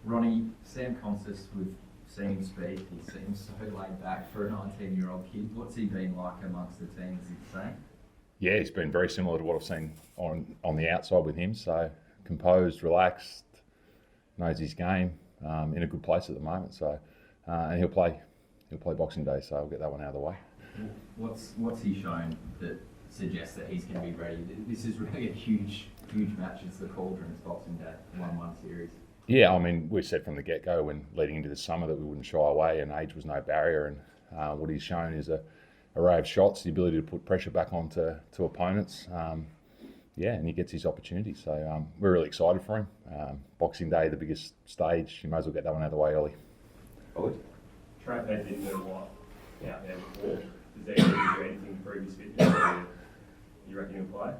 Ronnie, Sam Konstas, we've seen him speak. He seems so laid back for a 19-year-old kid. What's he been like amongst the team, is he the same? Yeah, he's been very similar to what I've seen on the outside with him. So composed, relaxed, knows his game, in a good place at the moment. So and he'll play Boxing Day, so we'll get that one out of the way. What's he shown that suggests that he's going to be ready? This is really a huge match. It's the Cauldrons Boxing Day 1-1 series. Yeah, I mean, we said from the get-go when leading into the summer that we wouldn't shy away, and age was no barrier. And what he's shown is a array of shots, the ability to put pressure back onto opponents. And he gets his opportunity. So we're really excited for him. Boxing Day, the biggest stage. You might as well get that one out of the way early. Track had been a while out there before. Does that do anything to prove his fitness? You reckon he'll play?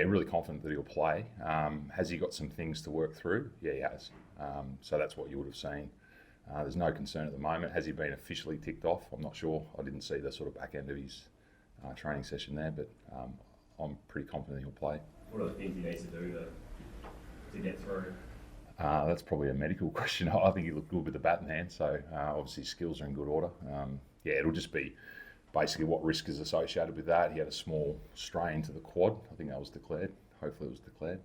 Really confident that he'll play. Has he got some things to work through? Yeah, he has. So that's what you would have seen. There's no concern at the moment. Has he been officially ticked off? I'm not sure. I didn't see the sort of back end of his training session there, but I'm pretty confident he'll play. What are the things he needs to do to get through? That's probably a medical question. I think he looked good with the bat in hand, so obviously his skills are in good order. It'll just be basically what risk is associated with that. He had a small strain to the quad. I think that was declared. Hopefully it was declared.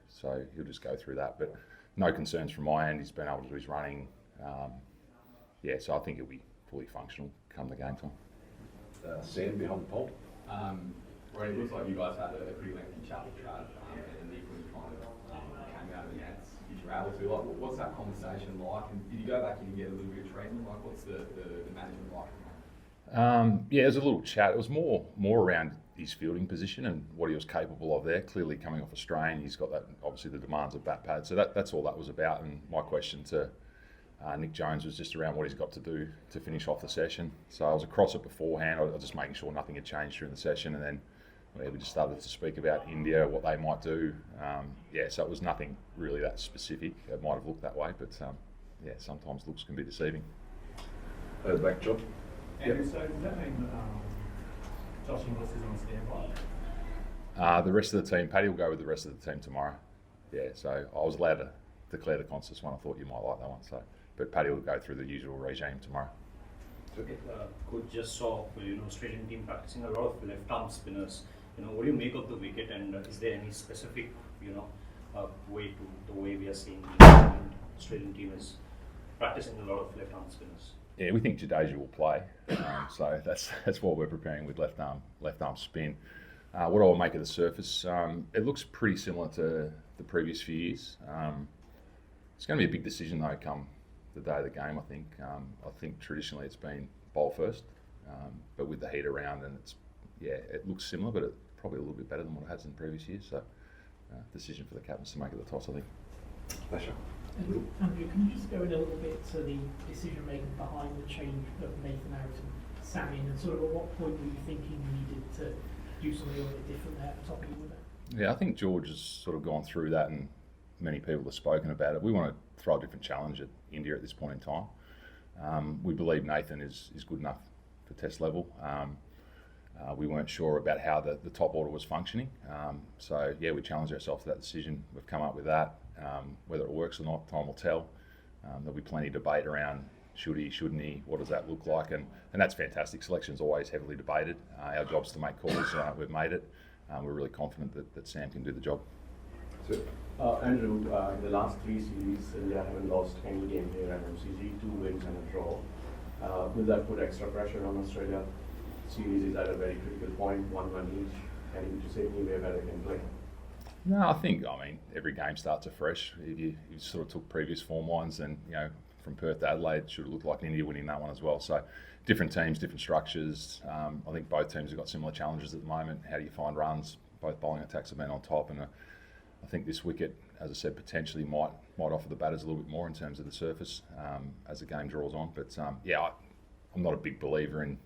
So he'll just go through that. But no concerns from my end. He's been able to do his running. So I think he'll be fully functional come the game time. Sam behind the pole. Ronnie, it looks like you guys had a pretty lengthy chat with Chad, and Nick when you kind of came out against if you're able to. Like, what's that conversation like? And did you go back in and get a little bit of treatment? Like, what's the management like? It was a little chat. It was more around his fielding position and what he was capable of there. Clearly coming off a strain, he's got that, obviously the demands of bat pad. So that's all that was about. And my question to Nick Jones was just around what he's got to do to finish off the session. So I was across it beforehand. I was just making sure nothing had changed during the session. And then we just started to speak about India, what they might do. So it was nothing really that specific. It might have looked that way, but sometimes looks can be deceiving. Back, John. Andrew, so does that mean Josh Inglis is on standby? The rest of the team, Paddy will go with the rest of the team tomorrow. So I was allowed to declare the Konstas one. I thought you might like that one. But Paddy will go through the usual regime tomorrow. Coach just saw Australian team practicing a lot of left arm spinners. What do you make of the wicket, and is there any specific way to the way we are seeing the Australian team is practicing a lot of left arm spinners? Yeah, we think Jadeja will play, so that's what we're preparing with left arm spin. What I will make of the surface, it looks pretty similar to the previous few years. It's going to be a big decision though come the day of the game. I think traditionally it's been bowl first, but with the heat around, and it looks similar, but it's probably a little bit better than what it has in previous years. So, decision for the captains to make at the toss, I think. Pleasure. Andrew, can you just go in a little bit to the decision making behind the change of Nathan out and Sam in, and sort of at what point were you thinking you needed to do something a little bit different there at the top of the order? Yeah, I think George has sort of gone through that, and many people have spoken about it. We want to throw a different challenge at India at this point in time. We believe Nathan is good enough for Test level. We weren't sure about how the top order was functioning. We challenged ourselves to that decision. We've come up with that. Whether it works or not, time will tell. There'll be plenty of debate around should he, shouldn't he, what does that look like, and that's fantastic. Selection's always heavily debated. Our job's to make calls. We've made it. We're really confident that Sam can do the job. Andrew, in the last 3 series, India haven't lost any game here at MCG, 2 wins and a draw. Will that put extra pressure on Australia? Series is at a very critical point, 1-1 each, and to say anywhere where they can play. No, I think every game starts afresh. If you sort of took previous form lines, and from Perth to Adelaide, it should have looked like India winning that one as well. So different teams, different structures. I think both teams have got similar challenges at the moment. How do you find runs? Both bowling attacks have been on top, and I think this wicket, as I said, potentially might offer the batters a little bit more in terms of the surface as the game draws on. But I'm not a big believer in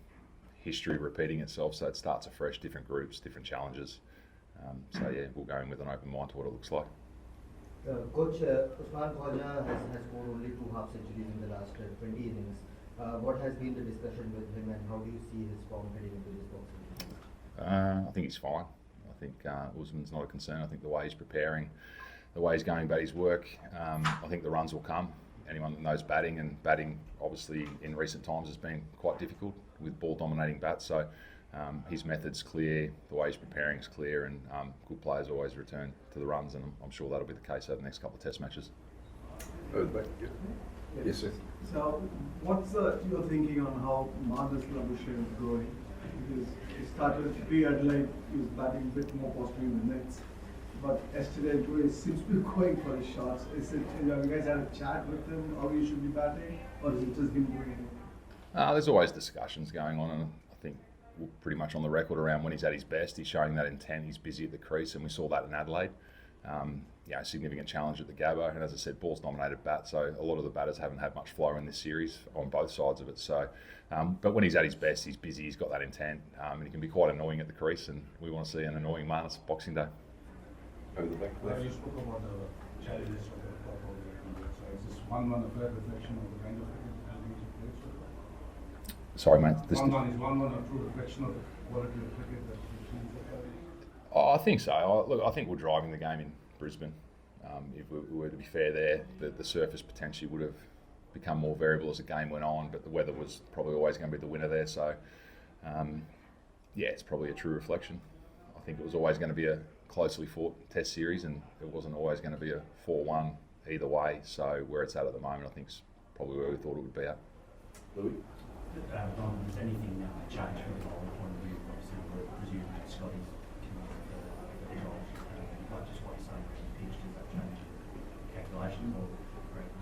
history repeating itself, so it starts afresh, different groups, different challenges. We'll go in with an open mind to what it looks like. Coach, Usman Khwaja has scored only 2 half centuries in the last 20 innings. What has been the discussion with him, and how do you see his form heading into this boxing? I think he's fine. I think Usman's not a concern. I think the way he's preparing the way he's going about his work, I think the runs will come. Anyone that knows batting, and batting obviously in recent times has been quite difficult with ball dominating bats, so his method's clear, the way he's preparing is clear, and good players always return to the runs, and I'm sure that'll be the case over the next couple of test matches. Over the back, yeah. Yes, sir. So, what's your thinking on how Marcus Labuschagne is growing? Because he started pre-Adelaide, he was batting a bit more possibly in the nets. But yesterday, today, seems to be going for his shots. Is it, have you guys had a chat with him how he should be batting? Or is it just him doing it? There's always discussions going on, and I think we're pretty much on the record around when he's at his best. He's showing that intent, he's busy at the crease, and we saw that in Adelaide. Significant challenge at the Gabba, and as I said, ball's dominated bat, so a lot of the batters haven't had much flow in this series on both sides of it. So, but when he's at his best, he's busy, he's got that intent, and he can be quite annoying at the crease, and we want to see an annoying Marnus Boxing Day. Over the back, left. You spoke about the challenges of the top of the so is this 1-1 a fair reflection of the kind of cricket that we play so far? Sorry, mate. 1-1 is 1-1 a true reflection of the quality of cricket that we've seen so far? I think so. I think we're driving the game in Brisbane. If we were to be fair there, the surface potentially would have become more variable as the game went on, but the weather was probably always going to be the winner there. So, it's probably a true reflection. I think it was always going to be a closely fought test series, and it wasn't always going to be a 4-1 either way. So where it's at the moment, I think is probably where we thought it would be at. Louis? Has anything changed from the bowling point of view? Obviously, we're presuming that Scotty's come up with the result. But just what you're saying, pitch, does that change calculations or correct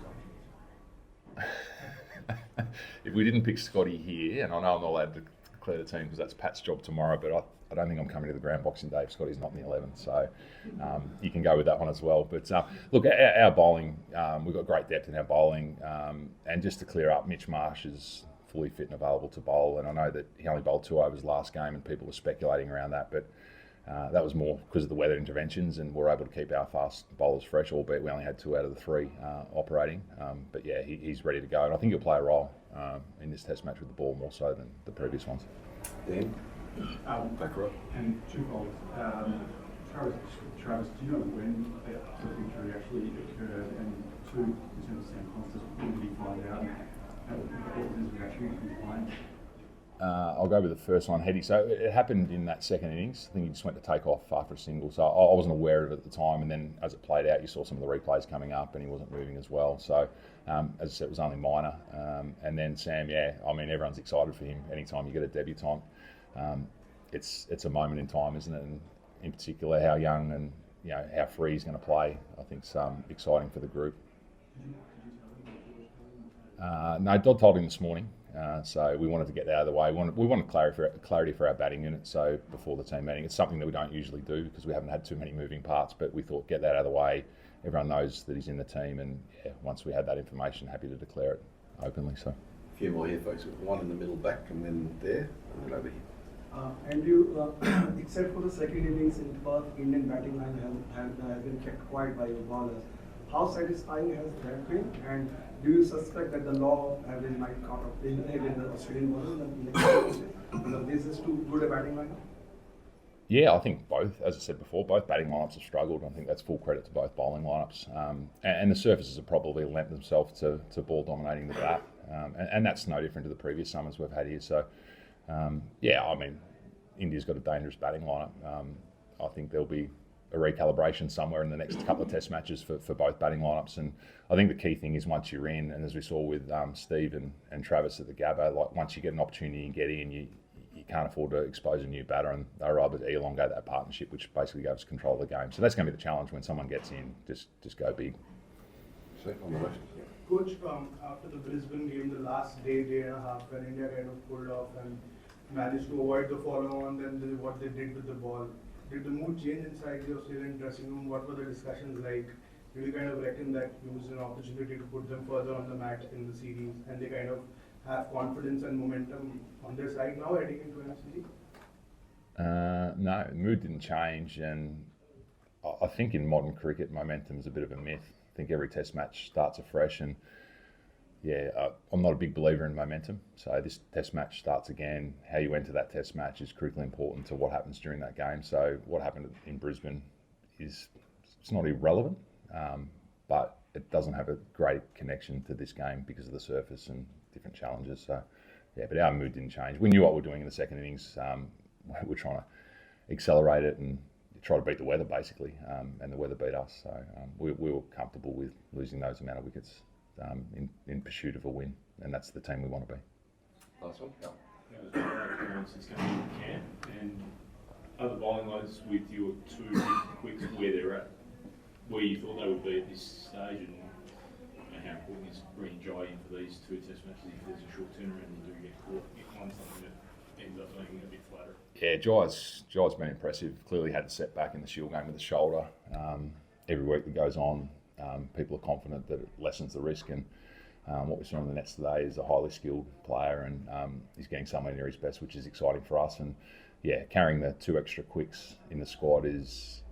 assumptions? If we didn't pick Scotty here, and I know I'm not allowed to declare the team because that's Pat's job tomorrow, but I don't think I'm coming to the ground Boxing Day if Scotty's not in the 11, so you can go with that one as well. But look, our bowling, we've got great depth in our bowling, and just to clear up, Mitch Marsh is fully fit and available to bowl, and I know that he only bowled 2 overs last game and people were speculating around that, but that was more because of the weather interventions, and we're able to keep our fast bowlers fresh, albeit we only had 2 out of the 3 operating. But yeah, he's ready to go, and I think he'll play a role in this test match with the ball more so than the previous ones. Dan? Back row. And 2 bowls. Travis, do you know when the injury actually occurred? And 2, in terms of Sam Konstas, when did he find out? What was his reaction when he was playing? I'll go with the first one, Heady. So it happened in that second innings. I think he just went to take off after a single. So I wasn't aware of it at the time. And then as it played out, you saw some of the replays coming up and he wasn't moving as well. So as I said, it was only minor. And then Sam, everyone's excited for him. Anytime you get a debutant, it's a moment in time, isn't it? And in particular, how young and how free he's going to play. I think it's exciting for the group. No, Dodd told him this morning. So we wanted to get that out of the way. We wanted clarity for our batting unit. So before the team meeting, it's something that we don't usually do because we haven't had too many moving parts. But we thought get that out of the way. Everyone knows that he's in the team, and once we had that information, happy to declare it openly. So A few more here, folks. One in the middle back, and then there, and then over here. Andrew, except for the second innings in Perth, Indian batting line has been kept quiet by your bowlers. How satisfying has that been? And do you suspect that the law of average might kind of eliminate in the Australian bowlers in the next because this is too good a batting lineup? Yeah, I think both. As I said before, both batting lineups have struggled. I think that's full credit to both bowling lineups. And the surfaces have probably lent themselves to ball dominating the bat. And that's no different to the previous summers we've had here. So, India's got a dangerous batting lineup. I think there'll be a recalibration somewhere in the next couple of test matches for both batting lineups. And I think the key thing is once you're in, and as we saw with Steve and Travis at the Gabba, like once you get an opportunity and get in, you can't afford to expose a new batter, and they were able to elongate that partnership, which basically gave us control of the game. So that's going to be the challenge when someone gets in, just go big. So on the left. Coach, after the Brisbane game, the last day and a half, when India kind of pulled off and managed to avoid the follow-on, then what they did with the ball, did the mood change inside the Australian dressing room? What were the discussions like? Did you kind of reckon that it was an opportunity to put them further on the mat in the series, and they kind of have confidence and momentum on their side now heading into MCG? No, the mood didn't change, and I think in modern cricket, momentum is a bit of a myth. I think every test match starts afresh, and I'm not a big believer in momentum. So this test match starts again. How you enter that test match is critically important to what happens during that game. So what happened in Brisbane it's not irrelevant. but it doesn't have a great connection to this game because of the surface and different challenges. So, yeah, but our mood didn't change. We knew what we were doing in the second innings. We're trying to accelerate it and try to beat the weather, basically, and the weather beat us. So we were comfortable with losing those amount of wickets in pursuit of a win, and that's the team we want to be. Last one. Yeah. Since coming into camp, and other bowling loads with your two quicks where they're at, where you thought they would be at this stage, and how important is bringing Jai in for these two test matches if there's a short turnaround and you do get caught on something that ends up being a bit flatter? Yeah, Jai's been impressive. Clearly had a setback in the Shield game with the shoulder. Every week that goes on, people are confident that it lessens the risk, and what we saw on the nets today is a highly skilled player, and he's getting somewhere near his best, which is exciting for us. And yeah, carrying the two extra quicks in the squad is,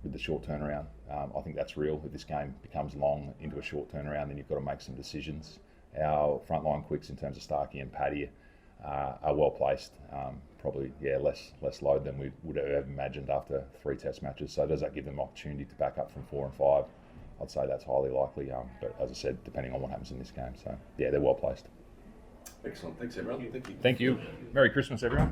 with the short turnaround, I think that's real. If this game becomes long into a short turnaround, then you've got to make some decisions. Our frontline quicks in terms of Starkey and Paddy are well placed. Probably, less load than we would have ever imagined after 3 test matches. So does that give them opportunity to back up from 4 and 5? I'd say that's highly likely. But as I said, depending on what happens in this game. So yeah, they're well placed. Excellent. Thanks, everyone. Thank you. Thank you. Merry Christmas, everyone.